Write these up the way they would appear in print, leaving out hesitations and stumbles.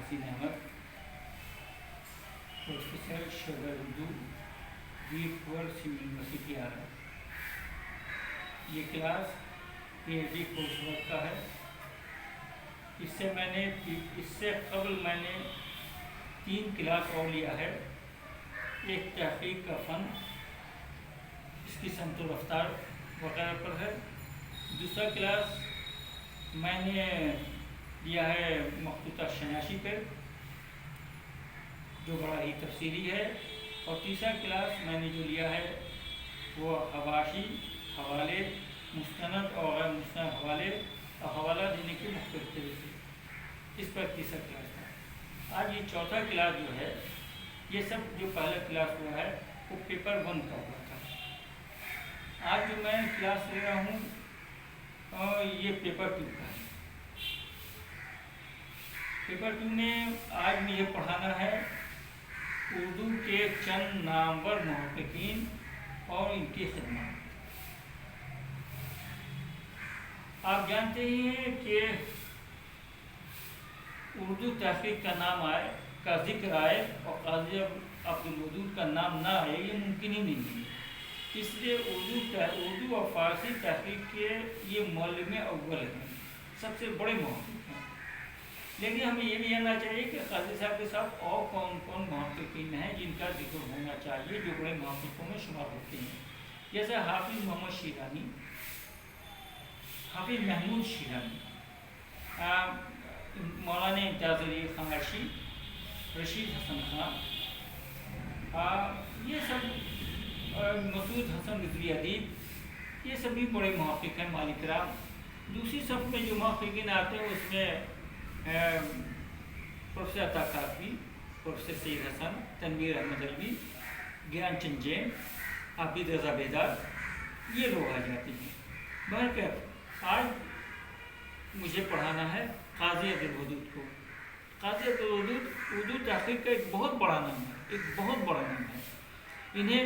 حسین Ahmed professor شعبہ Urdu Veer Sindh university Ara. یہ class P H D course work کا ہے۔ اس سے قبل میں نے 3 کلاس اور لیا ہے۔ ایک تحقیق کا فن، اس کی سمت و رفتار وغیرہ پر ہے۔ دوسرا کلاس میں نے لیا ہے مخطوطہ شناسی پر، جو بڑا ہی تفصیلی ہے۔ اور تیسرا کلاس میں نے جو لیا ہے وہ حواشی، حوالے، مستند اور غیر مستند حوالے اور حوالہ دینے کے مختلف طریقے، اس پر تیسرا کلاس تھا۔ آج یہ چوتھا کلاس جو ہے، یہ سب جو پہلا کلاس ہوا ہے وہ پیپر 1 کا ہوا تھا۔ آج جو میں کلاس لے رہا ہوں یہ پیپر 2 کا ہے۔ پیپر 2 میں آج مجھے پڑھانا ہے اردو کے چند نامور محققین اور ان کی خدمات۔ آپ جانتے ہی ہیں کہ اردو تحقیق کا نام آئے، کا ذکر آئے اور قاضی عبدالودود کا نام نہ آئے، یہ ممکن ہی نہیں ہے۔ اس لیے اردو اور فارسی تحقیق کے یہ معلم اول ہیں، سب سے بڑے محقق ہیں۔ لیکن ہمیں یہ بھی جاننا چاہیے کہ قاضی صاحب کے ساتھ اور کون کون محققین ہیں جن کا ذکر ہونا چاہیے، جو بڑے محققوں میں شمار ہوتے ہیں، جیسے حافظ محمد شیرانی، حافظ محمود شیرانی، مولانا امتیاز علی خامرشی، رشید حسن خان، یہ سب مسعود حسن رضوی ادیب، یہ سبھی بڑے محقق ہیں مالک رام۔ دوسری صف میں جو محققین آتے ہیں اس میں پروفیسر عطا کافی، پروفیسر سید حسن، تنویر احمد علوی، گیان چند جین، عابد رضا بیدار، یہ لوگ آ جاتے ہیں۔ بہرکیف آج مجھے پڑھانا ہے قاضی عبدالودود کو۔ قاضی عبدالودود اردو تحقیق کا ایک بہت بڑا نام ہے، ایک بہت بڑا نام ہے۔ انہیں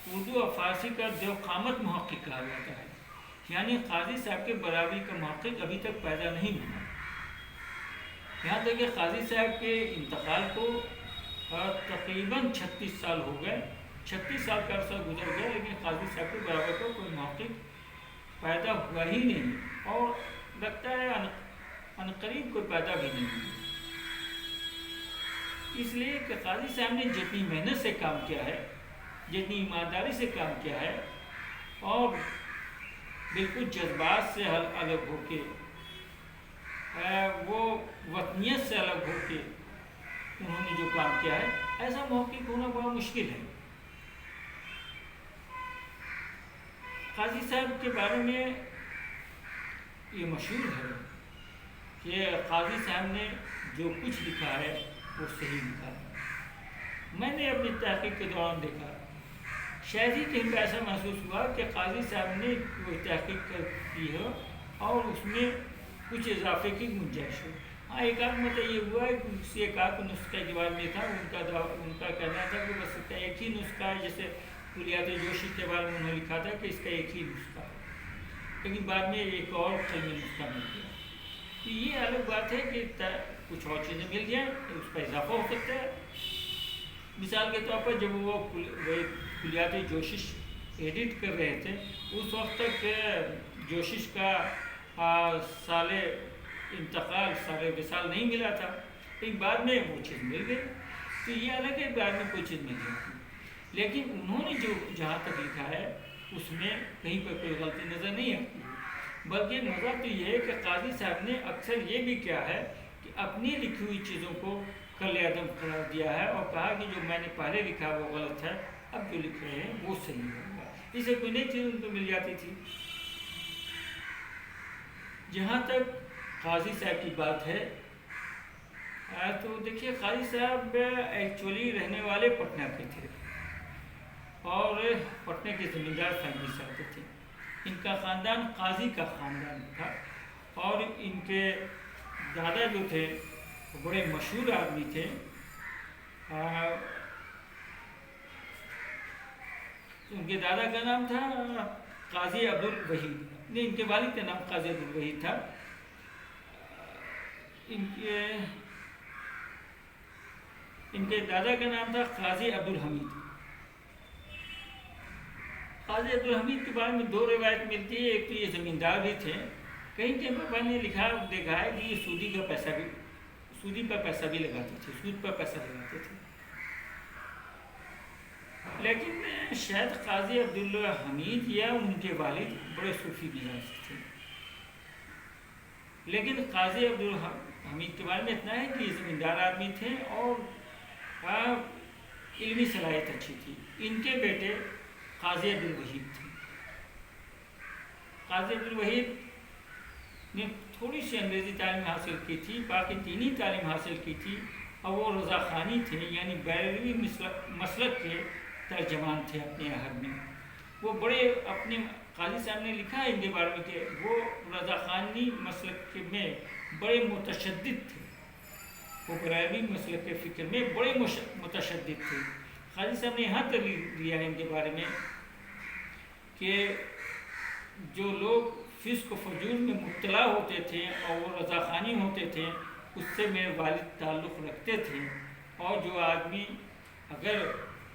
اردو اور فارسی کا دیو قامت محقق کہا جاتا ہے، یعنی قاضی صاحب کے برابری کا محقق ابھی تک پیدا نہیں ہوا۔ یہاں تک کہ قاضی صاحب کے انتقال کو تقریباً 36 سال ہو گئے، 36 سال کا عرصہ گزر گیا، لیکن قاضی صاحب کے برابر کا کوئی محقق پیدا ہوا ہی نہیں، اور لگتا ہے عنقریب کوئی پیدا بھی نہیں ہوا۔ اس لیے کہ قاضی صاحب نے جتنی محنت سے کام کیا ہے، جتنی ایمانداری سے کام کیا ہے، اور بالکل جذبات سے الگ ہو کے، وہ وطنیت سے الگ ہو کے انہوں نے جو کام کیا ہے، ایسا محقق ہونا بڑا مشکل ہے۔ قاضی صاحب کے بارے میں یہ مشہور ہے کہ قاضی صاحب نے جو کچھ لکھا ہے وہ صحیح لکھا ہے۔ میں نے اپنی تحقیق کے دوران دیکھا، شاید ہی کہیں پہ ایسا محسوس ہوا کہ قاضی صاحب نے کوئی تحقیق کی ہو اور اس میں کچھ اضافے کی گنجائش ہو۔ ہاں، ایک آدھ مرتبہ یہ ہوا ہے کہ کسی ایک آدھ نسخہ کے بارے میں تھا، ان کا کہنا تھا کہ بس ایک ہی نسخہ ہے، جیسے کلیات جوشی کے بارے میں انہوں نے لکھا تھا کہ اس کا ایک ہی نسخہ ہے، لیکن بعد میں ایک اور قلمی نسخہ مل گیا۔ تو یہ الگ بات ہے کہ کچھ اور چیزیں مل جائیں تو اس پر اضافہ ہو سکتا ہے۔ مثال کے طور پر جب وہ کلیات جوشش ایڈٹ کر رہے تھے، اس وقت تک جوشش کا سال انتقال، سال وصال نہیں ملا تھا، لیکن بعد میں وہ چیز مل گئی۔ تو یہ الگ ہے، بعد میں کوئی چیز مل گئی، لیکن انہوں نے جو جہاں تک لکھا ہے اس میں کہیں پر کوئی غلطی نظر نہیں آتی، بلکہ مزہ تو یہ ہے کہ قاضی صاحب نے اکثر یہ بھی کیا ہے کہ اپنی لکھی ہوئی چیزوں کو کل عدم قرار دیا ہے اور کہا کہ جو میں نے پہلے لکھا وہ غلط ہے، اب جو لکھ رہے ہیں وہ صحیح ہوگا۔ اسے کوئی نئی چیز ان کو مل جاتی تھی۔ جہاں تک قاضی صاحب کی بات ہے تو دیکھیے، قاضی صاحب ایکچولی رہنے والے پٹنہ کے تھے اور پٹنہ کے زمیندار فیملی سے آتے تھے۔ ان کا خاندان قاضی کا خاندان تھا اور ان کے دادا جو تھے وہ بڑے مشہور آدمی تھے۔ ان کے دادا کا نام تھا قاضی عبدالوحید، نہیں، ان کے والد کا نام قاضی عبدالوحید تھا۔ ان کے ان کے دادا کا نام تھا قاضی عبدالحمید۔ قاضی عبدالحمید کے بارے میں دو روایت ملتی ہے، ایک تو یہ زمیندار بھی تھے، کہیں کہ پاپا نے دیکھا ہے کہ یہ سودی پر پیسہ بھی لگاتے تھے، سود پر پیسہ لگاتے تھے، لیکن شاید قاضی عبدالحمید یا ان کے والد بڑے صوفی مزاج تھے، لیکن قاضی عبدالحمید کے بارے میں اتنا ہے کہ یہ زمیندار آدمی تھے اور علمی صلاحیت اچھی تھی۔ ان کے بیٹے قاضی عبدالوحید تھے۔ قاضی عبدالوحید نے تھوڑی سی انگریزی تعلیم حاصل کی تھی، باقی دینی تعلیم حاصل کی تھی، اور وہ رضا خانی تھے، یعنی بیروی مسلک کے ترجمان تھے اپنے عہد میں۔ وہ بڑے اپنے قاضی صاحب نے لکھا ہے ان کے بارے میں کہ وہ رضا خانی مسلک میں بڑے متشدد تھے، وہ بیروی مسلک کے فکر میں بڑے متشدد تھے۔ قاضی صاحب نے یہاں تک لیا ہے ان کے بارے میں کہ جو لوگ فسق و فجور میں مبتلا ہوتے تھے اور وہ رضا خانی ہوتے تھے، اس سے میرے والد تعلق رکھتے تھے، اور جو آدمی اگر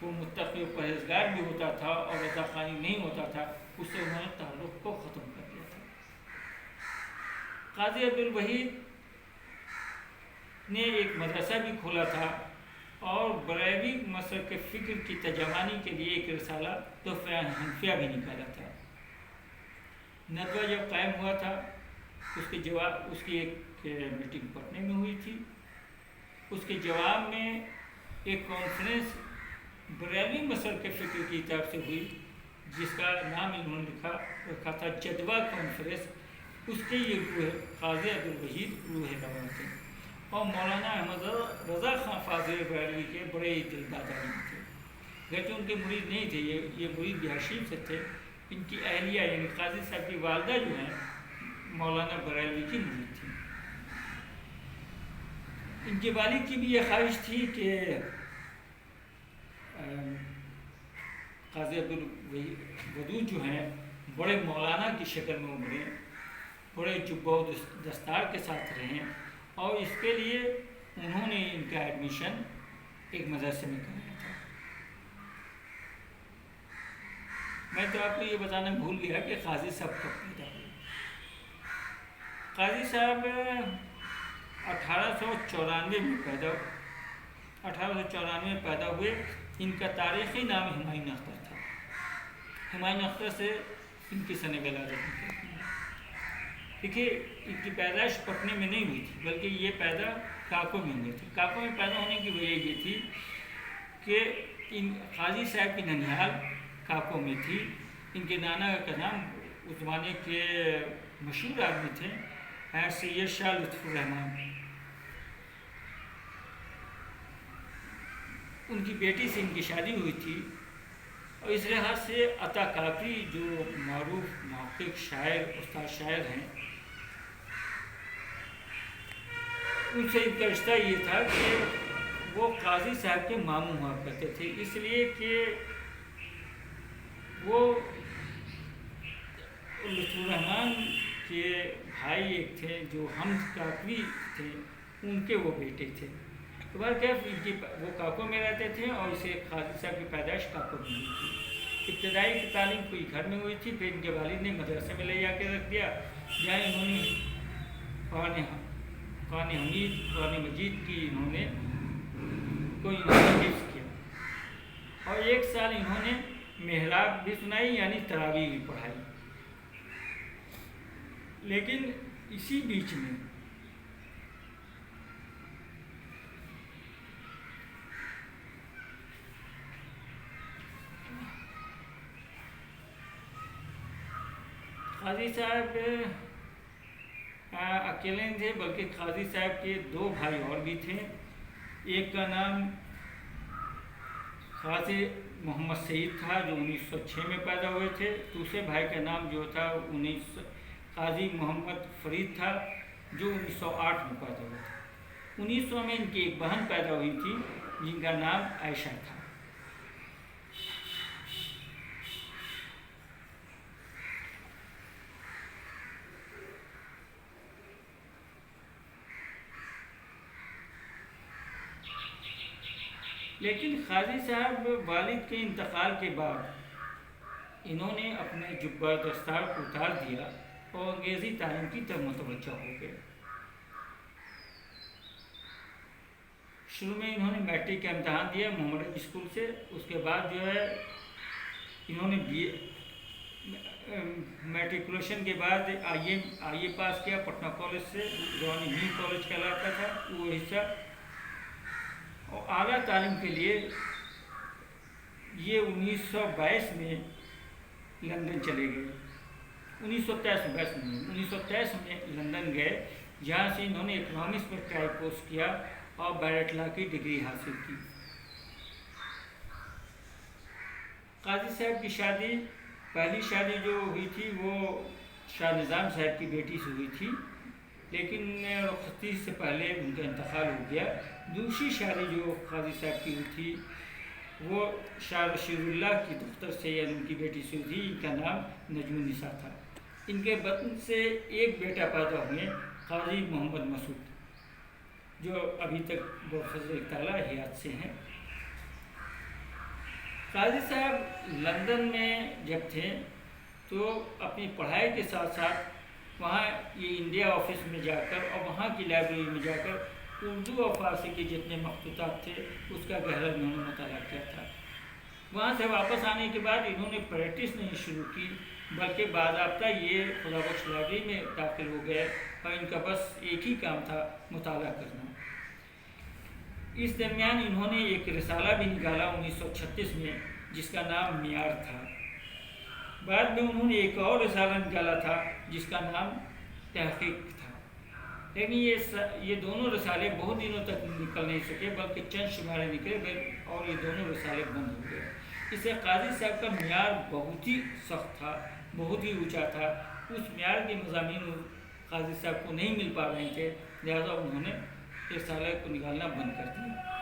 وہ متقی و پرہیزگار بھی ہوتا تھا اور رضا خانی نہیں ہوتا تھا، اس سے انہوں نے تعلق کو ختم کر دیا تھا۔ قاضی عبدالوحید نے ایک مدرسہ بھی کھولا تھا اور بیروی مسلک کے فکر کی ترجمانی کے لیے ایک رسالہ تحفہ حنفیہ بھی نکالا تھا۔ ندوہ جب قائم ہوا تھا، اس کی ایک میٹنگ پٹنے میں ہوئی تھی، اس کے جواب میں ایک کانفرنس بیروی مسلک کے فکر کی طرف سے ہوئی، جس کا نام انہوں نے رکھا تھا جدوہ کانفرنس۔ اس کے یہ قاضی عبدالوحید روح رواں تھے، اور مولانا احمد رضا خان فاضل بیروی کے بڑے دلداد عالم تھے، گرچہ ان کے مرید نہیں تھے، یہ مرید بہاشیم سے تھے۔ ان کی اہلیہ یعنی قاضی صاحب کی والدہ جو ہیں مولانا بریلوی کی مرید تھی۔ ان کے والد کی بھی یہ خواہش تھی کہ قاضی عبدالودود جو ہیں بڑے مولانا کی شکل میں ابھریں، بڑے جبہ و دستار کے ساتھ رہیں، اور اس کے لیے انہوں نے ان کا ایڈمیشن ایک مدرسے میں کرایا تھا۔ میں تو آپ کو یہ بتانا بھول گیا کہ قاضی صاحب کب پیدا ہوئے۔ قاضی صاحب 1894 میں پیدا ہوئے۔ ان کا تاریخی نام ہمایوں اختر تھا۔ ہمایوں اختر سے ان کی سن ولادت نکلتی ہے۔ دیکھیے، ان کی پیدائش پٹنے میں نہیں ہوئی تھی، بلکہ یہ پیدا کاکو میں ہوئی تھی۔ کاکو میں پیدا ہونے کی وجہ یہ تھی کہ ان قاضی صاحب کی ننیال کاکو میں تھی۔ ان کے نانا کا نام اس زمانے کے مشہور آدمی تھے سید شاہ لطف الرحمن۔ ان کی بیٹی سے ان کی شادی ہوئی تھی، اور اس لحاظ سے عطا کافی جو معروف محقق شاعر استاد شاعر ہیں، ان سے ان کا رشتہ یہ تھا کہ وہ قاضی صاحب کے ماموں ہوا کرتے تھے، اس لیے کہ وہ لطف الرحمن کے بھائی ایک تھے جو حمد کاکوی تھے، ان کے وہ بیٹے تھے۔ تو بہرکیف وہ کاکو میں رہتے تھے، اور اسے قاضی صاحب کی پیدائش کاکو میں ہوئی تھی۔ ابتدائی کی تعلیم کوئی گھر میں ہوئی تھی، پھر ان کے والد نے مدرسے میں لے جا کے رکھ دیا، جہاں انہوں نے قرآن حمید قرآن مجید کی انہوں نے حفظ کیا، اور 1 سال انہوں نے محراب بھی سنائی، یعنی تراویح بھی پڑھائی۔ لیکن اسی بیچ میں قاضی صاحب اکیلے نہیں تھے، بلکہ قاضی صاحب کے 2 بھائی اور بھی تھے۔ ایک کا نام قاضی محمد سعید تھا جو 1906 میں پیدا ہوئے تھے۔ دوسرے بھائی کا نام جو تھا قاضی محمد فرید تھا جو 1908 میں پیدا ہوا تھا۔ 1900 میں ان کی ایک بہن پیدا ہوئی تھی جن کا نام عائشہ تھا۔ لیکن قاضی صاحب والد کے انتقال کے بعد انہوں نے اپنے جبہ دستار کو اتار دیا اور انگریزی تعلیم کی طرف متوجہ ہو گئے۔ شروع میں انہوں نے میٹرک کا امتحان دیا محمد علی اسکول سے، اس کے بعد جو ہے انہوں نے میٹریکولیشن کے بعد آئی اے پاس کیا پٹنہ کالج سے، روانی نیو کالج کہلاتا تھا وہ حصہ، اور اعلیٰ تعلیم کے لیے یہ 1922 میں لندن چلے گئے۔ 1923 میں لندن گئے، جہاں سے انہوں نے اکنامکس میں ٹرائی کورس کیا اور بیرٹ لا کی ڈگری حاصل کی۔ قاضی صاحب کی شادی، پہلی شادی جو ہوئی تھی وہ شاہ نظام صاحب کی بیٹی سے ہوئی تھی، لیکن رخصتی سے پہلے ان کا انتقال ہو گیا۔ دوسری شادی جو قاضی صاحب کی ہوئی تھی وہ شاہ رشید اللہ کی دختر سے یعنی ان کی بیٹی سے ہوئی تھی، ان کا نام نجم النساء تھا۔ ان کے بطن سے ایک بیٹا پیدا ہوئے قاضی محمد مسعود، جو ابھی تک بفضل تعالیٰ حیات سے ہیں۔ قاضی صاحب لندن میں جب تھے تو اپنی پڑھائی کے ساتھ ساتھ وہاں یہ انڈیا آفس میں جا کر اور وہاں کی لائبریری میں جا کر اردو اور فارسی کے جتنے مخطوطات تھے اس کا گہرا انہوں نے مطالعہ کیا تھا۔ وہاں سے واپس آنے کے بعد انہوں نے پریکٹس نہیں شروع کی، بلکہ باضابطہ یہ خدا بخش لائبریری میں داخل ہو گئے اور ان کا بس ایک ہی کام تھا مطالعہ کرنا۔ اس درمیان انہوں نے ایک رسالہ بھی نکالا 1936 میں جس کا نام معیار تھا۔ بعد میں انہوں نے ایک اور رسالہ نکالا تھا جس کا نام تحقیق تھا، لیکن یہ دونوں رسالے بہت دنوں تک نکل نہیں سکے، بلکہ چند شمارے نکلے اور یہ دونوں رسالے بند ہو گئے۔ اس سے قاضی صاحب کا معیار بہت ہی سخت تھا، بہت ہی اونچا تھا، اس معیار کے مضامین قاضی صاحب کو نہیں مل پا رہے تھے، لہذا انہوں نے رسالے کو نکالنا بند کر دیا۔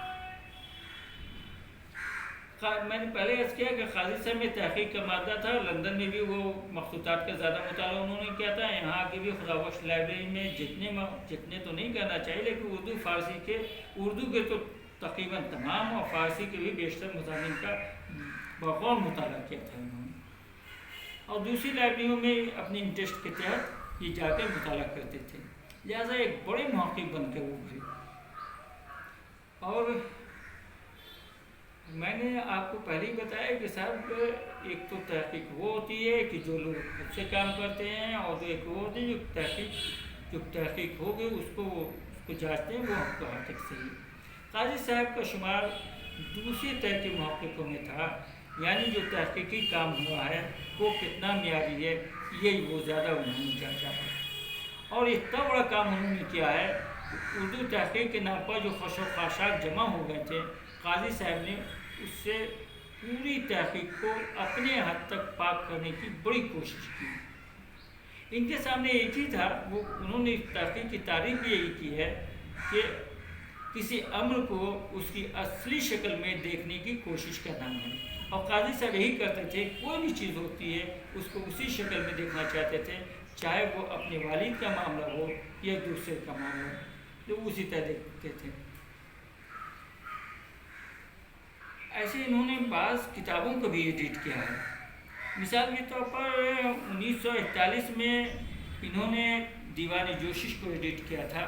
میں نے پہلے عرض کیا کہ قاضی صاحب میں تحقیق کا مادہ تھا، لندن میں بھی وہ مخطوطات کا زیادہ مطالعہ انہوں نے کیا تھا، یہاں کی بھی خدا بخش لائبریری میں جتنے تو نہیں کہنا چاہیے لیکن اردو فارسی کے تو تقریباً تمام اور فارسی کے بھی بیشتر مضامین کا بغور مطالعہ کیا تھا انہوں نے، اور دوسری لائبریریوں میں اپنی انٹرسٹ کے تحت یہ جا کر مطالعہ کرتے تھے، لہٰذا ایک بڑے محقق بن کر ابھرے۔ اور میں نے آپ کو پہلے ہی بتایا کہ صاحب ایک تو تحقیق وہ ہوتی ہے کہ جو لوگ خود سے کام کرتے ہیں، اور ایک وہ ہوتی ہے جو تحقیق ہوگی اس کو جانچتے ہیں وہ کہاں تک صحیح۔ قاضی صاحب کا شمار دوسری طرح کے محققوں میں تھا، یعنی جو تحقیقی کام ہوا ہے وہ کتنا معیاری ہے یہی وہ زیادہ انہوں نے جانچا ہے، اور اتنا بڑا کام انہوں نے کیا ہے۔ اردو تحقیق کے نام پر جو خش و خاشاک جمع ہو گئے تھے، قاضی صاحب نے اس سے پوری تحقیق کو اپنے حد تک پاک کرنے کی بڑی کوشش کی۔ ان کے سامنے ایک ہی تھا، وہ انہوں نے تحقیق کی تعریف بھی یہی کی ہے کہ کسی امر کو اس کی اصلی شکل میں دیکھنے کی کوشش کرنا ہے، اور قاضی صاحب یہی کرتے تھے، کوئی بھی چیز ہوتی ہے اس کو اسی شکل میں دیکھنا چاہتے تھے، چاہے وہ اپنے والد کا معاملہ ہو یا دوسرے کا معاملہ ہو، جو اسی طرح دیکھتے تھے۔ ایسے انہوں نے بعض کتابوں کو بھی ایڈٹ کیا ہے۔ مثال کے طور پر 1941 میں انہوں نے دیوان جوشش کو ایڈٹ کیا تھا،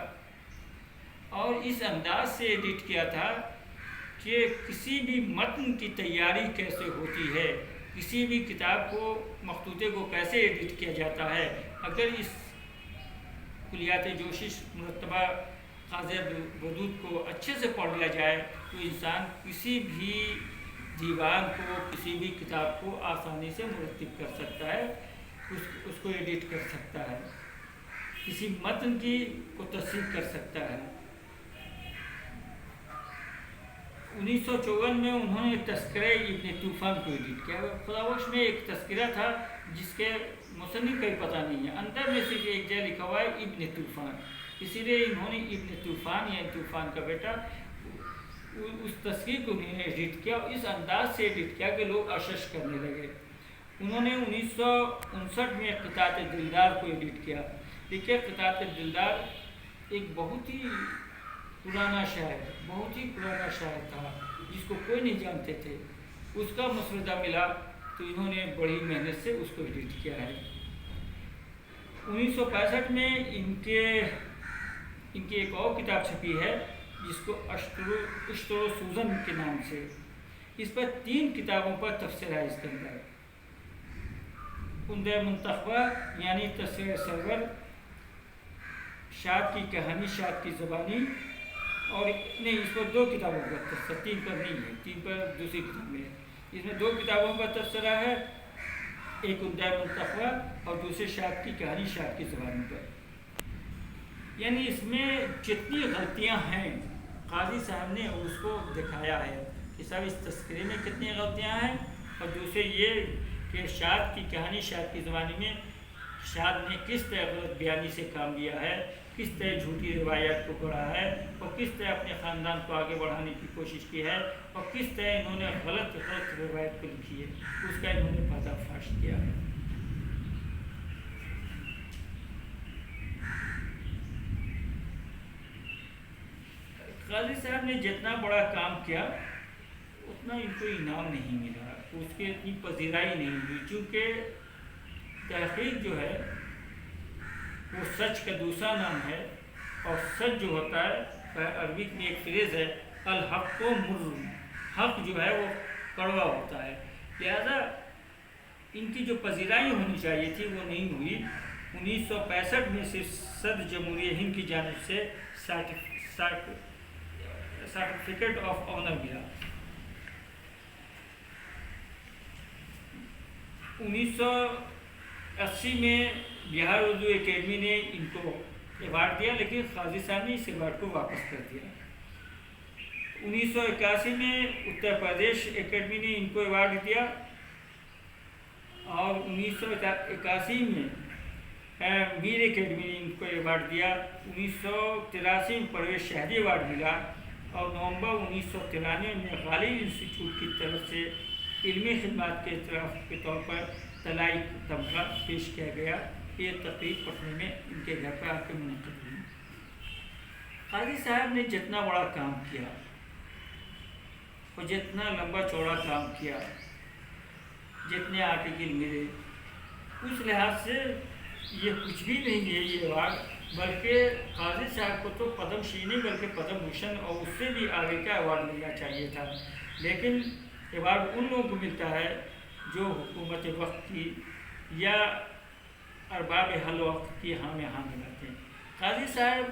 اور اس انداز سے ایڈٹ کیا تھا کہ کسی بھی متن کی تیاری کیسے ہوتی ہے، کسی بھی کتاب کو مخطوطے کو کیسے ایڈٹ کیا جاتا ہے۔ اگر اس کلیات جوشش مرتبہ قاضی ودود کو اچھے سے پڑھ لیا جائے تو انسان کسی بھی دیوان کو، کسی بھی کتاب کو آسانی سے مرتب کر سکتا ہے، اس کو ایڈٹ کر سکتا ہے، کسی متن کی کو تصحیح کر سکتا ہے۔ 1954 میں انہوں نے تذکرہ ابن طوفان کو ایڈٹ کیا۔ خدا بخش میں ایک تذکرہ تھا جس کے مصنف کا ہی پتہ نہیں ہے، اندر میں صرف ایک جگہ لکھا ہوا ہے ابن طوفان، اسی لیے انہوں نے ابن طوفان یا طوفان کا بیٹا اس تصویر کو انہوں نے ایڈٹ کیا، اور اس انداز سے ایڈٹ کیا کہ لوگ اشش کرنے لگے۔ انہوں نے 1959 میں قطعۃ دلدار کو ایڈٹ کیا۔ دیکھیے قطعۃ دلدار ایک بہت ہی پرانا شاعر تھا، جس کو کوئی نہیں جانتے تھے، اس کا مسودہ ملا تو انہوں نے بڑی محنت سے اس کو ایڈٹ کیا ہے۔ 1965 میں ان کی ایک اور کتاب چھپی ہے جس کو اشتر و سوزن کے نام سے، اس پر 3 کتابوں پر تفسیر ہے اس کے اندر۔ عمدہ منتخبہ یعنی تفسیر سرور، شاد کی کہانی شاد کی زبانی، اور نہیں اس پر 2 کتابوں پر تفسیر، 3 پر نہیں ہے، 3 پر دوسری کتاب میں ہے۔ اس میں 2 کتابوں پر تفسیرہ ہے، ایک عمدہ منتخبہ اور دوسرے شاد کی کہانی شاد کی زبانی پر۔ یعنی اس میں جتنی غلطیاں ہیں قاضی صاحب نے اس کو دکھایا ہے کہ صاحب اس تذکرے میں کتنی غلطیاں ہیں، اور دوسرے یہ کہ شاد کی کہانی شاد کی زبانی میں شاد نے کس طرح غلط بیانی سے کام لیا ہے، کس طرح جھوٹی روایات کو گڑھا ہے، اور کس طرح اپنے خاندان کو آگے بڑھانے کی کوشش کی ہے، اور کس طرح انہوں نے غلط روایت کو لکھی ہے، اس کا انہوں نے پردہ فاش کیا ہے۔ قاضی صاحب نے جتنا بڑا کام کیا اتنا ان کو انعام نہیں ملا، اس کی اتنی پذیرائی نہیں ہوئی، چونکہ تحقیق جو ہے وہ سچ کا دوسرا نام ہے، اور سچ جو ہوتا ہے عربک میں ایک فریز ہے الحق و مر، حق جو ہے وہ کڑوا ہوتا ہے، لہذا ان کی جو پذیرائی ہونی چاہیے تھی وہ نہیں ہوئی۔ 1965 میں صرف صدر جمہوریہ ہند کی جانب سے سرٹیفکیٹ آف آنر ملا۔ 1980 میں بہار اردو اکیڈمی نے ان کو ایوارڈ دیا، لیکن قاضی صاحب نے اس ایوارڈ کو واپس کر دیا۔ 1981 میں اتر پردیش اکیڈمی نے ان کو ایوارڈ دیا، اور 1981 میں میر اکیڈمی نے ان کو ایوارڈ دیا۔ 1983 میں پرویز شہری ایوارڈ ملا، اور نومبر 1993 میں غالب انسٹیٹیوٹ کی طرف سے علمی خدمات کے اعتراف کے طور پر طلائی تمغہ پیش کیا گیا۔ یہ تقریب پٹنہ میں ان کے گھر پر آ کے منعقد ہوئی۔ قاضی صاحب نے جتنا بڑا کام کیا اور جتنا لمبا چوڑا کام کیا، جتنے آرٹیکل ملے، اس لحاظ سے یہ کچھ بھی نہیں ہے یہ ایوارڈ، بلکہ قاضی صاحب کو تو پدم شری نہیں بلکہ پدم بھوشن اور اس سے بھی آگے کا ایوارڈ ملنا چاہیے تھا، لیکن ایوارڈ ان لوگوں کو ملتا ہے جو حکومت وقت کی یا ارباب حل وقت کی ہاں میں ہاں ملاتے ہیں۔ قاضی صاحب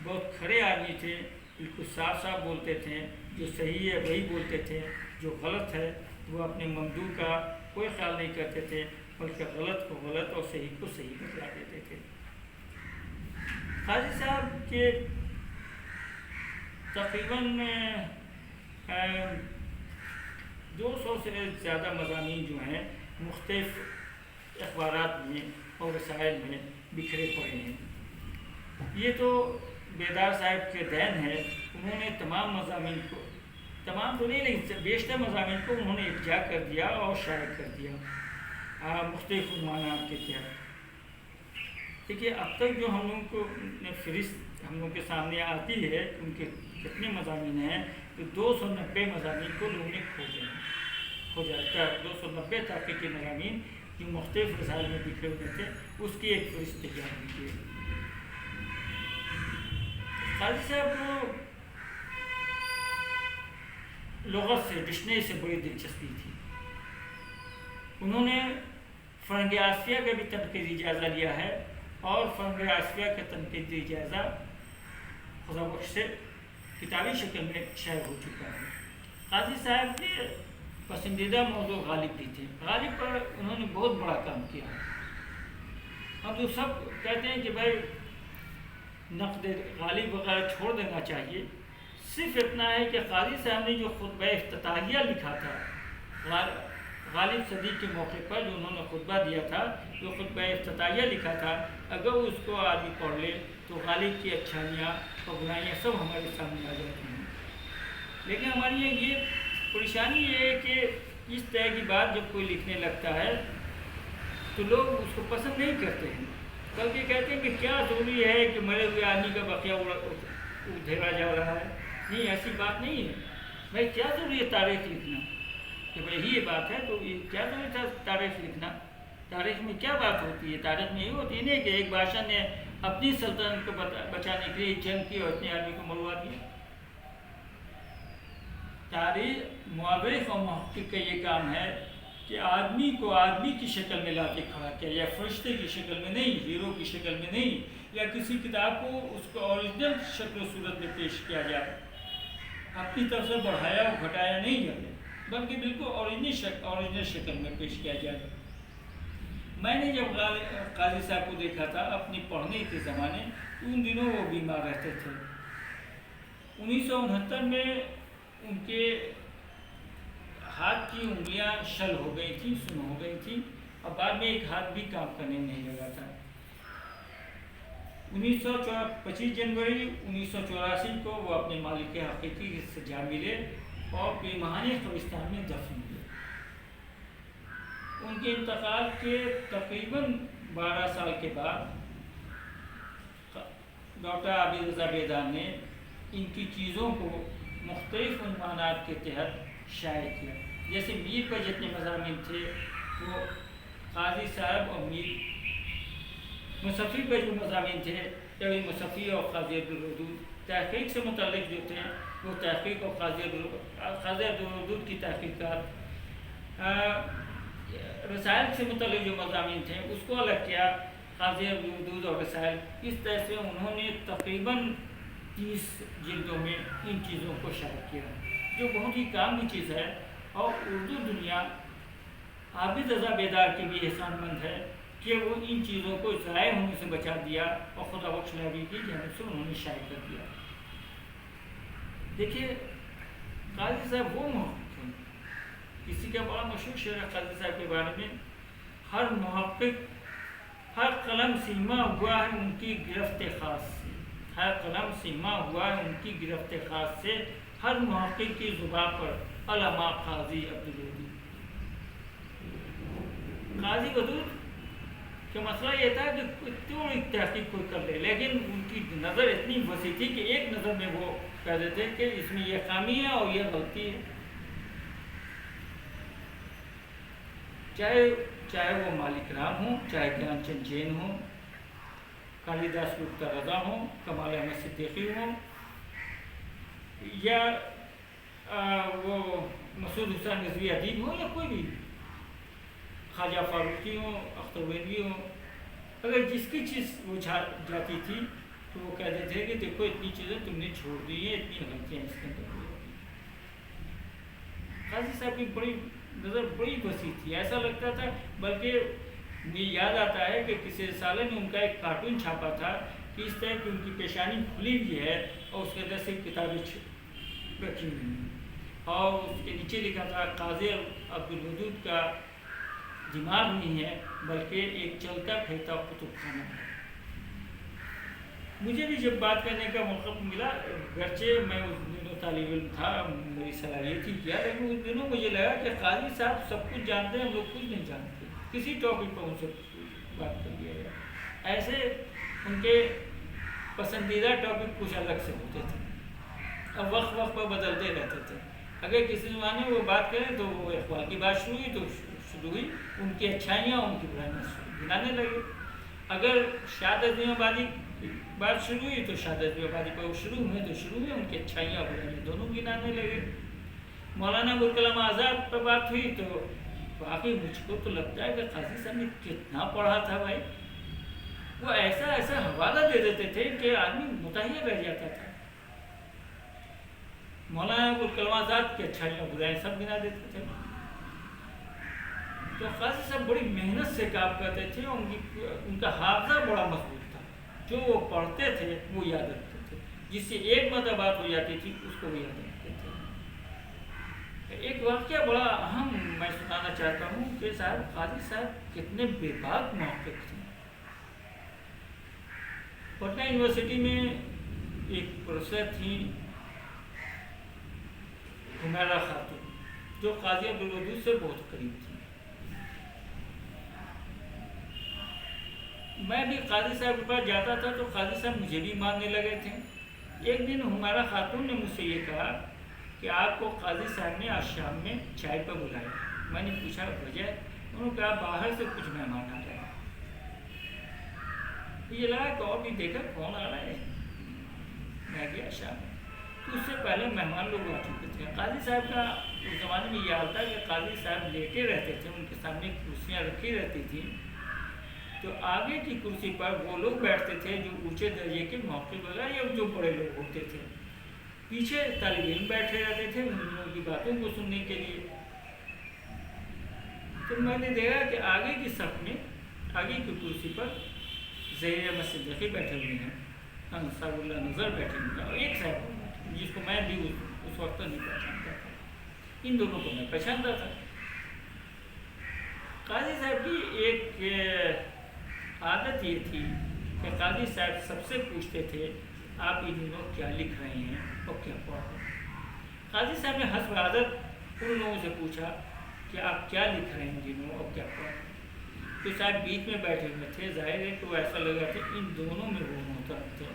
بہت کھڑے آدمی تھے، بالکل صاف صاف بولتے تھے، جو صحیح ہے وہی بولتے تھے، جو غلط ہے وہ اپنے ممدوح کا کوئی خیال نہیں کرتے تھے، بلکہ غلط کو غلط اور صحیح کو صحیح بتلا دیتے تھے۔ قاضی صاحب کے تقریباً 200 سے زیادہ مضامین جو ہیں مختلف اخبارات میں اور رسائل میں بکھرے پڑے ہیں۔ یہ تو بیدار صاحب کے دین ہے، انہوں نے تمام مضامین کو، تمام تو نہیں لیکن بیشتر مضامین کو انہوں نے اکجا کر دیا اور شائع کر دیا مختلف عنوانات کے تحت۔ دیکھیے اب تک جو ہم لوگوں کو فہرست ہم لوگوں کے سامنے آتی ہے ان کے کتنے مضامین ہیں، تو 290 مضامین کو لوگوں نے کھو جاتا ہے۔ 290 تحقیقی مضامین جو مختلف رسائل میں بکھرے ہوئے تھے، اس کی ایک فہرست تیار کی ہے۔ قاضی صاحب کو لغت سے، ڈکشنری سے بڑی دلچسپی تھی۔ انہوں نے فرنگ آسیہ کا بھی تنقیدی جائزہ لیا ہے، اور فرنگ آسیہ کا تنقیدی جائزہ خدا بخش سے کتابی شکل میں شائع ہو چکا ہے۔ قاضی صاحب کے پسندیدہ موضوع غالب بھی تھے، غالب پر انہوں نے بہت بڑا کام کیا۔ ہم تو سب کہتے ہیں کہ بھائی نقد غالب وغیرہ چھوڑ دینا چاہیے، صرف اتنا ہے کہ قاضی صاحب نے جو خطبہ افتتاحیہ لکھا تھا غالب صدیق کے موقع پر، جو انہوں نے خطبہ دیا تھا، جو خطبہ افتتاحیہ لکھا تھا، اگر اس کو آدمی پڑھ لے تو غالب کی اچھائیاں اور برائیاں سب ہمارے سامنے آ جاتی ہیں۔ لیکن ہماری یہ پریشانی یہ ہے کہ اس طرح کی بات جب کوئی لکھنے لگتا ہے تو لوگ اس کو پسند نہیں کرتے ہیں، بلکہ کہتے ہیں کہ کیا ضروری ہے کہ مرے ہوئے آدمی کا بقیہ ادھیڑا جا رہا ہے۔ نہیں، ایسی بات نہیں ہے۔ بھائی کیا ضروری ہے تاریخ لکھنا؟ کہ بھائی یہی بات ہے تو یہ کیا ضروری ہے تاریخ لکھنا؟ تاریخ میں کیا بات ہوتی ہے؟ تاریخ میں یہ ہوتی ہے نہیں کہ ایک بادشاہ نے اپنی سلطنت کو بچانے کے لیے جنگ کی اور اپنی آدمی کو مروا دیا۔ تاریخ مورخ اور محقق کا یہ کام ہے کہ آدمی کو آدمی کی شکل میں لا کے کھڑا کیا، یا فرشتے کی شکل میں نہیں، ہیرو کی شکل میں نہیں، یا کسی کتاب کو اس کو اوریجنل شکل و صورت میں پیش کیا جائے، اپنی طرف سے بڑھایا اور گھٹایا نہیں جائے، بلکہ بالکل اوریجنل شکل میں پیش کیا جائے۔ میں نے جب قاضی صاحب کو دیکھا تھا اپنی پڑھنے کے زمانے، ان دنوں وہ بیمار رہتے تھے۔ 1969 میں ان کے ہاتھ کی انگلیاں شل ہو گئی تھیں، سن ہو گئی تھیں، اور بعد میں ایک ہاتھ بھی کام کرنے نہیں لگا تھا۔ 25 جنوری 1984 کو وہ اپنے مالک حقیقی سے جا ملے اور پیمانے قبرستان میں دفن ہوئے۔ ان کے انتقال کے تقریباً 12 سال کے بعد ڈاکٹر عابد رضا بیدار نے ان کی چیزوں کو مختلف عنوانات کے تحت شائع کیا۔ جیسے میر پر جتنے مضامین تھے وہ قاضی صاحب اور میر، مصفی پر جو مضامین تھے یعنی مصفی اور قاضی عبدالودود، تحقیق سے متعلق جو تھے وہ تحقیق اور قاضی عبدالودود کی تحقیقات، رسائل سے متعلق جو مضامین تھے اس کو الگ کیا، قاضی عبدالودود اور رسائل، اس طرح سے انہوں نے تقریباً 30 جلدوں میں ان چیزوں کو شائع کیا، جو بہت ہی کام کی چیز ہے۔ اور اردو دنیا عابد رضا بیدار کے بھی احسان مند ہے کہ وہ ان چیزوں کو ضائع ہونے سے بچا دیا اور خدا بخش نبی کی جانب سے انہوں نے شائع کر دیا۔ دیکھیے قاضی صاحب وہ محقق ہیں، کسی کا بڑا مشہور شعر ہے قاضی صاحب کے بارے میں، ہر محقق ہر قلم سیما ہوا ہے ان کی گرفت خاص سے، ہر قلم سیما ہوا ہے ان کی گرفت خاص سے، ہر محقق کی زبان پر علامہ قاضی عبدالودود۔ قاضی ودود کا مسئلہ یہ تھا کہ تھوڑی تحقیق کوئی کر لے، لیکن ان کی نظر اتنی وسیع تھی کہ ایک نظر میں وہ کہتے تھے کہ اس میں یہ خامی ہے اور یہ غلطی ہے۔ چاہے وہ مالک رام ہوں، چاہے گیان چند جین ہوں، کالی داس گپتا رضا ہوں، کمال احمد صدیقی ہوں، یا وہ مسعود حسین رضوی ادیب ہوں، یا کوئی بھی، خواجہ فاروقی ہوں، اختر ویلوی ہوں، اگر جس کی چیز وہ جاتی تھی تو وہ کہتے تھے کہ دیکھو اتنی چیزیں تم نے چھوڑ دی ہیں، اتنی غلطیاں اس کے اندر ہوئی۔ قاضی صاحب کی نظر بڑی وسیع تھی، ایسا لگتا تھا، بلکہ مجھے یاد آتا ہے کہ کسی رسالے میں ان کا ایک کارٹون چھاپا تھا کہ اس طرح کی ان کی پیشانی کھلی ہوئی ہے اور اس کے اندر سے کتابیں رکھی ہوئی ہیں، اور اس کے نیچے لکھا تھا قاضی عبدالودود کا دماغ نہیں ہے بلکہ ایک چلتا پھرتا کتب خانہ ہے۔ مجھے بھی جب بات کرنے کا موقع ملا، گرچہ میں اس دنوں طالب علم تھا، میری صلاحیت ہی کیا، لیکن اس دنوں مجھے لگا کہ قاضی صاحب سب کچھ جانتے ہیں، ہم لوگ کچھ نہیں جانتے، کسی ٹاپک پر ان سے بات کر لیا جائے۔ ایسے ان کے پسندیدہ ٹاپک کچھ الگ سے ہوتے تھے، اب وقت پر بدلتے رہتے تھے۔ اگر کسی زمانے میں وہ بات کریں تو وہ اقبال کی بات شروع ہوئی تو شروع ہوئی، ان کی اچھائیاں ان کی برائیاں گنانے لگے۔ اگر شاد عظیم آبادی بات شروع ہوئی تو شاد عظیم آبادی پر وہ شروع ہوئے تو شروع ہوئے، ان کی اچھائیاں اور برائیاں دونوں گنانے لگے۔ مولانا ابوالکلام آزاد پر بات ہوئی تو واقعی مجھ کو تو لگتا ہے کہ قاضی صاحب نے کتنا پڑھا تھا بھائی، وہ ایسا حوالہ دے دیتے تھے کہ آدمی متحیر رہ جاتا تھا۔ مولانا ابوالکلام آزاد کی اچھائیاں برائیاں سب گنا دیتے تھے۔ تو قاضی صاحب بڑی محنت سے کام کرتے تھے، ان کا حافظہ بڑا مضبوط تھا، جو وہ پڑھتے تھے وہ یاد رکھتے تھے، جس سے ایک مرتبہ بات ہو جاتی تھی اس کو وہ یاد رکھتے تھے۔ ایک واقعہ بڑا اہم میں سنانا چاہتا ہوں کہ قاضی صاحب کتنے بے باک محقق تھے۔ پٹنہ یونیورسٹی میں ایک پروفیسر تھیں حمیرہ خاتون، جو قاضی عبدالودود سے بہت قریب تھی۔ میں بھی قاضی صاحب کے پاس جاتا تھا تو قاضی صاحب مجھے بھی ماننے لگے تھے۔ ایک دن حمیرہ خاتون نے مجھ سے یہ کہا کہ آپ کو قاضی صاحب نے آج شام میں چائے پر بلایا۔ میں نے پوچھا وجہ، انہوں نے کہا باہر سے کچھ مہمان آ رہے ہیں۔ یہ لگا کہ اور بھی دیکھا کون آ رہا ہے، میں گیا شام میں، تو اس سے پہلے مہمان لوگ آ چکے تھے۔ قاضی صاحب کا اس زمانے میں یہ حال تھا کہ قاضی صاحب لیٹے رہتے تھے، ان کے سامنے کرسیاں رکھی رہتی تھیں، تو آگے کی کرسی پر وہ لوگ بیٹھتے تھے جو اونچے درجے کے موقع وغیرہ یا جو بڑے لوگ ہوتے تھے، پیچھے طالب علم بیٹھے رہتے تھے ان لوگوں کی باتوں کو سننے کے لیے۔ تو میں نے دیکھا کہ آگے کی صف میں آگے کی کرسی پر ظہیر احمد صدیقی بیٹھے ہوئے ہیں، انصار اللہ نظر بیٹھے ہوئے ہیں، اور ایک صاحب جس کو میں بھی اس وقت نہیں پہچانتا تھا۔ ان دونوں کو میں پہچانتا تھا۔ قاضی صاحب کی ایک عادت یہ تھی کہ قاضی صاحب سب سے پوچھتے تھے آپ ان دنوں کیا لکھ رہے ہیں اور کیا پڑھ رہے ہیں۔ قاضی صاحب نے حسب عادت ان لوگوں سے پوچھا کہ آپ کیا لکھ رہے ہیں ان دنوں اور کیا پڑھ رہے ہیں۔ تو صاحب بیچ میں بیٹھے ہوئے تھے، ظاہر ہے تو ایسا لگا کہ ان دونوں میں وہ محترم تھے،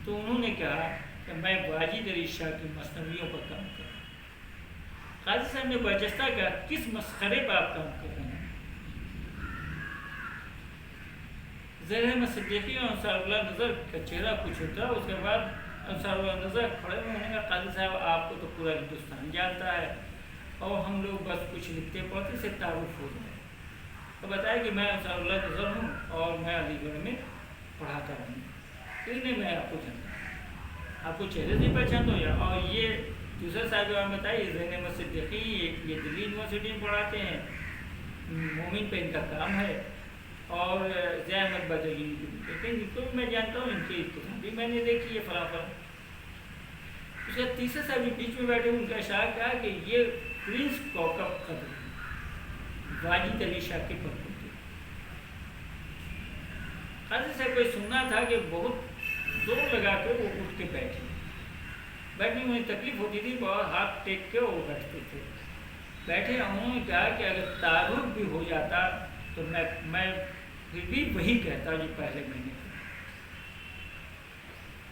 تو انہوں نے کہا کہ میں واجد علی شاہ کی مثنویوں پر کام کر رہا ہوں۔ قاضی صاحب نے برجستہ کہا کس مسخرے پر آپ کام کر رہے ہیں؟ ظہیر احمد صدیقی اور انصار اللہ نظر کا چہرہ کچھ ہوتا، اس کے بعد انصار اللہ نظر کھڑے ہوئے ہیں کہ قاضی صاحب آپ کو تو پورا ہندوستان جانتا ہے اور ہم لوگ بس کچھ لکھتے پڑھتے سے تعارف ہو جائے۔ تو بتایا کہ میں انصار اللہ نظر ہوں اور میں علی گڑھ میں پڑھاتا ہوں، اس لیے میں آپ کو جانتا ہوں، آپ کو چہرے سے پہچانتا ہوں۔ اور یہ دوسرا صاحب جو آپ بتائیے ظہیر احمد صدیقی یہ دلی یونیورسٹی میں پڑھاتے ہیں، مومن پہ ان کا کام ہے، اور ضیاء احمد بدری ان کو بھی میں جانتا ہوں، ان کی کتاب بھی میں نے دیکھی ہے فلاں فلاں۔ اس کا تیسرا صاحب بیچ میں بیٹھے ان کا اشارہ کیا کہ یہ پرنس کوکب قدر واجد علی شاہ کے پر ہوتے۔ قاضی صاحب کو سننا تھا کہ بہت زور لگا کے وہ اٹھ کے بیٹھے، بیٹھنے میں تکلیف ہوتی تھی، بہت ہاتھ ٹیک کے وہ بیٹھتے تھے۔ بیٹھے انہوں نے کہا کہ اگر تعارف بھی ہو جاتا تو میں پھر بھی وہی کہتا جو پہلے میں نے کہا،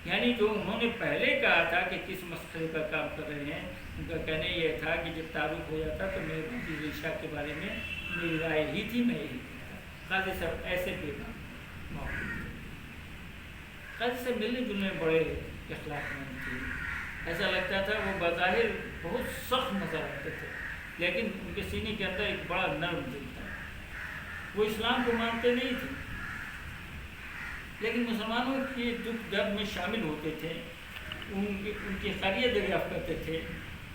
یعنی جو انہوں نے پہلے کہا تھا کہ کس مسئلے پر کام کر رہے ہیں، ان کا کہنا یہ تھا کہ جب تعارف ہو جاتا تو میرے واجد علی شاہ کے بارے میں میری رائے ہی تھی، میں یہی کہتا۔ قاضی صاحب ایسے بے موقف تھے۔ قاضی صاحب ملنے جلنے بڑے اخلاق مند تھے، ایسا لگتا تھا وہ بظاہر بہت سخت نظر آتے تھے، لیکن ان کے سینے کے اندر ایک بڑا نرم دل تھا۔ وہ اسلام کو مانتے نہیں تھے، لیکن مسلمانوں کے دکھ درد میں شامل ہوتے تھے، ان کی خیریت دریافت کرتے تھے،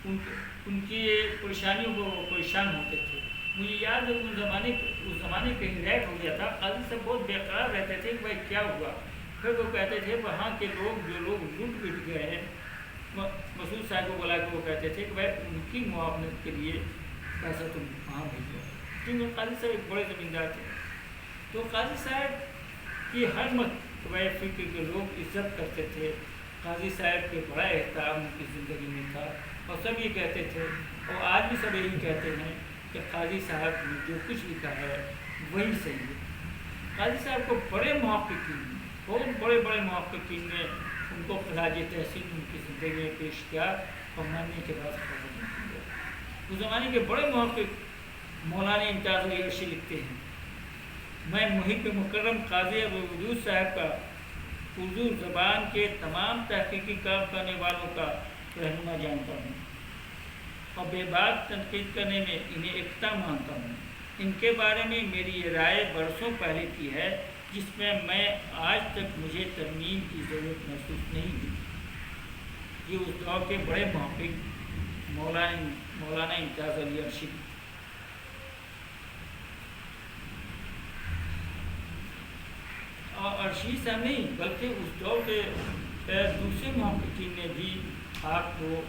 ان کی پریشانیوں کو پریشان ہوتے تھے۔ مجھے یاد ہے اس زمانے کہیں ریٹ ہو گیا تھا، قاضی صاحب بہت بے قرار رہتے تھے کہ بھائی کیا ہوا، پھر وہ کہتے تھے وہاں کے لوگ جو لوگ لوٹ پٹ گئے ہیں، مسعود صاحب کو بلا کے وہ کہتے تھے کہ بھائی ان کی معاونت کے لیے پیسہ تم وہاں بھیجو، کیونکہ قاضی صاحب ایک بڑے زمیندار تھے۔ تو قاضی صاحب کی ہر مکتبہ فکر کے لوگ عزت کرتے تھے، قاضی صاحب کے بڑا احترام ان کی زندگی میں تھا، اور سب یہ کہتے تھے اور آج بھی سب یہی کہتے ہیں کہ قاضی صاحب نے جو کچھ لکھا ہے وہی صحیح ہے۔ قاضی صاحب کو بڑے محققین، بہت بڑے بڑے محققین نے ان کو خراج تحسین ان کی زندگی میں پیش کیا اور مرنے کے بعد خبر نہیں دیا۔ اس زمانے کے بڑے محقق مولانا امتیاز علی عرشی لکھتے ہیں، میں محب مکرم قاضی ابوالوجود صاحب کا اردو زبان کے تمام تحقیقی کام کرنے والوں کا رہنما جانتا ہوں اور بے باک تنقید کرنے میں انہیں ایکتا مانتا ہوں۔ ان کے بارے میں میری یہ رائے برسوں پہلے کی ہے، جس میں آج تک مجھے ترمیم کی ضرورت محسوس نہیں ہوئی۔ یہ اس دور کے بڑے محقق مولانا امتیاز علی عرشی، اور عرشی صاحب نہیں بلکہ اس دور کے دوسرے محققین نے بھی آپ کو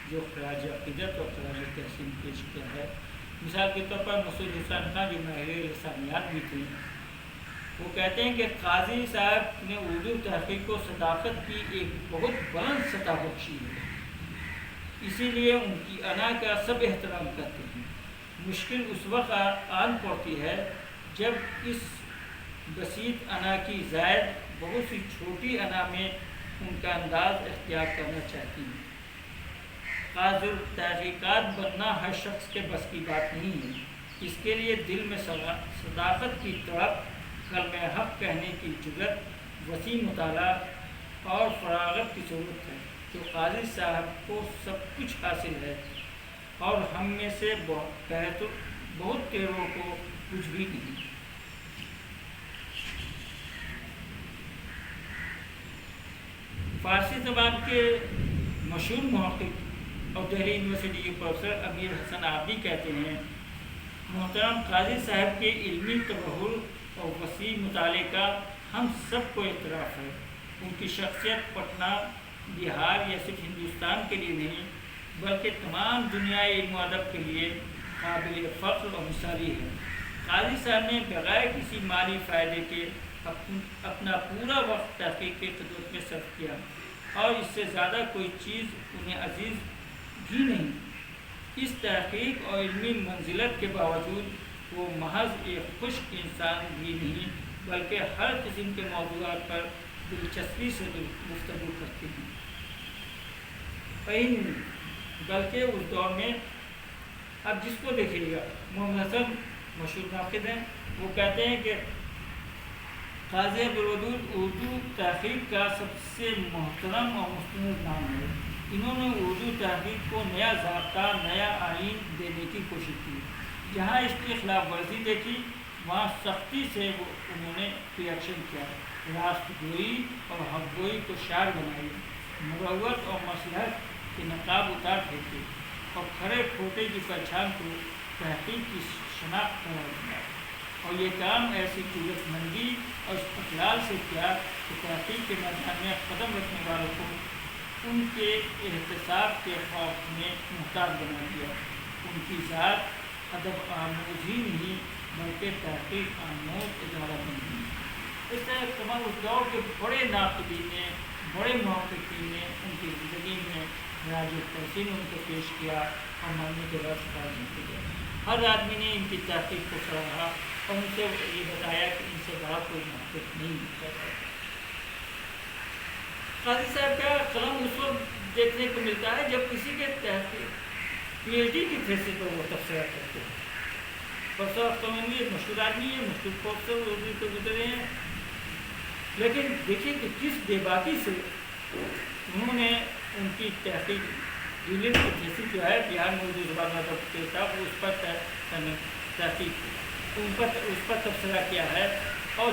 جو خراج عقیدت اور خراج تحسین پیش کیا ہے۔ مثال کے طور پر مسعود حسین خان جو ماہر لسانیات بھی تھے، وہ کہتے ہیں کہ قاضی صاحب نے اردو تحقیق کو صداقت کی ایک بہت بلند سطح بخشی ہے، اسی لیے ان کی انا کا سب احترام کرتے ہیں۔ مشکل اس وقت آن پڑتی ہے جب اس بسیط انا کی زائد بہت سی چھوٹی انا میں ان کا انداز اختیار کرنا چاہتی ہیں۔ قاضی التحقیقات بننا ہر شخص کے بس کی بات نہیں ہے۔ اس کے لیے دل میں صداقت کی تڑپ، کلمہ حق کہنے کی جرأت، وسیع مطالعہ اور فراغت کی ضرورت ہے۔ جو قاضی صاحب کو سب کچھ حاصل ہے اور ہم میں سے بہت تیروں کو کچھ بھی نہیں۔ فارسی زبان کے مشہور محقق اور دہلی یونیورسٹی کے پروفیسر امیر حسن عابدی کہتے ہیں، محترم قاضی صاحب کے علمی تبحر اور وسیع مطالعے کا ہم سب کو اعتراف ہے۔ ان کی شخصیت پٹنہ، بہار یا صرف ہندوستان کے لیے نہیں بلکہ تمام دنیائے علم و ادب کے لیے قابل فخر اور مثالی ہے۔ قاضی صاحب نے بغیر کسی مالی فائدے کے اپنا پورا وقت تحقیق کی خدمت میں صرف کیا اور اس سے زیادہ کوئی چیز انہیں عزیز بھی نہیں۔ اس تحقیق اور علمی منزلت کے باوجود وہ محض ایک خشک انسان بھی نہیں بلکہ ہر قسم کے موضوعات پر دلچسپی سے گفتگو کرتے ہیں۔ بلکہ اس دور میں اب جس کو دیکھیے گا، محمد حسن مشہور ناقد ہیں، وہ کہتے ہیں کہ قاضی عبدالودود اردو تحقیق کا سب سے محترم اور مستند نام ہے۔ انہوں نے اردو تحقیق کو نیا ضابطہ، نیا آئین دینے کی کوشش کی۔ جہاں اس کی خلاف ورزی دیکھی وہاں سختی سے انہوں نے ریئیکشن کیا، راست گوئی اور حق گوئی کو شعار بنائی، مروت اور مصلحت کے نقاب اتار پھینکے اور کھڑے کھوٹے کی پہچان کو تحقیق کی شناخت قرار دیا۔ اور یہ کام ایسی جرأت مندی اور استقلال سے کیا کہ تحقیق کے میدان میں قدم رکھنے والوں کو ان کے احتساب کے خوف میں محتاط بنا دیا۔ ان کی ذات ادب آموز ہی نہیں بلکہ تحقیق آموز ادارہ بن گئی۔ اس طرح تمام اس دور کے بڑے ناقدین نے، بڑے محققین نے ان کی زندگی میں راج تحسین ان کو پیش کیا اور مرنے کے بعد سفارش کیا۔ ہر آدمی نے ان کی تحقیق کو سراہا اور ان سے یہ بتایا کہ ان سے بڑا کوئی محقق نہیں ملتا ہے۔ قاضی صاحب کا قلم اس وقت دیکھنے کو ملتا ہے جب کسی کے تحقیق پی ایچ ڈی کی تھیسس پر وہ تبصرہ کرتے ہیں۔ پروفیسر اختر ایک مشہور آدمی ہے، مشہور پروفیسر اردو سے گزرے ہیں، لیکن دیکھیے کہ کس بے باکی سے انہوں نے ان کی تحقیق ریلیٹ کی تھیسس جو ہے بہار میں اردو زبان میں ادب کے صاحب اس پر تحقیق اس پر تبصرہ کیا ہے اور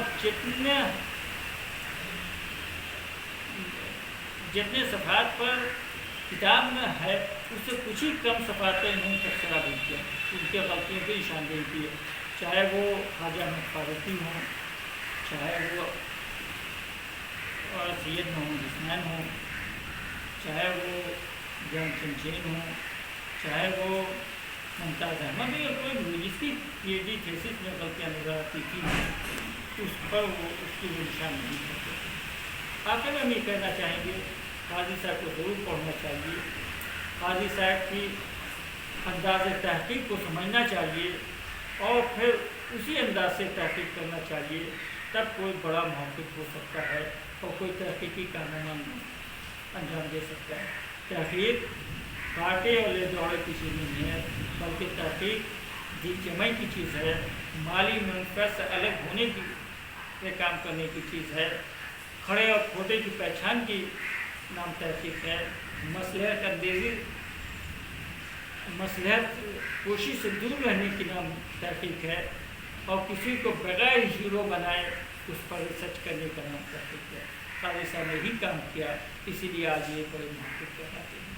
جتنے صفحات پر کتاب میں ہے اس سے کچھ ہی کم صفحات پر انہوں نے تبصرہ بھی کیا، ان کے غلطیوں کی نشاندہی کی ہے، چاہے وہ خواجہ احمد فاروقی ہوں، چاہے وہ سید محمد حسنین ہوں، چاہے وہ جان چنچین ہوں، چاہے وہ ممتاز احمد یا کوئی جس کی پی ایچ ڈی تھیسس میں غلطیاں نظر آتی تھی اس پر وہ اس کی وہ نشان نہیں کرتے تھے۔ آخر میں ہم یہ کہنا چاہیں گے قاضی صاحب کو ضرور پڑھنا چاہیے، قاضی صاحب کی انداز تحقیق کو سمجھنا چاہیے اور پھر اسی انداز سے تحقیق کرنا چاہیے، تب کوئی بڑا محقق ہو سکتا ہے اور کوئی تحقیقی کارنامہ انجام دے سکتا ہے۔ تحقیق کاٹے اور لے دوڑے کی چیز نہیں ہے بلکہ تحقیق دل جمعی کی چیز ہے، مالی منفعت سے الگ ہونے کی کام کرنے کی چیز ہے، کھڑے اور کھوٹے کی پہچان کی نام تحقیق ہے، مصلحت کوشش سے دور رہنے کی نام تحقیق ہے اور کسی کو بغیر ہیرو بنائے اس پر ریسرچ کرنے کا نام تحقیق ہے۔ قاضی صاحب نے ہی کام کیا، اسی لیے آج یہ بڑے محقق کہلاتے ہیں۔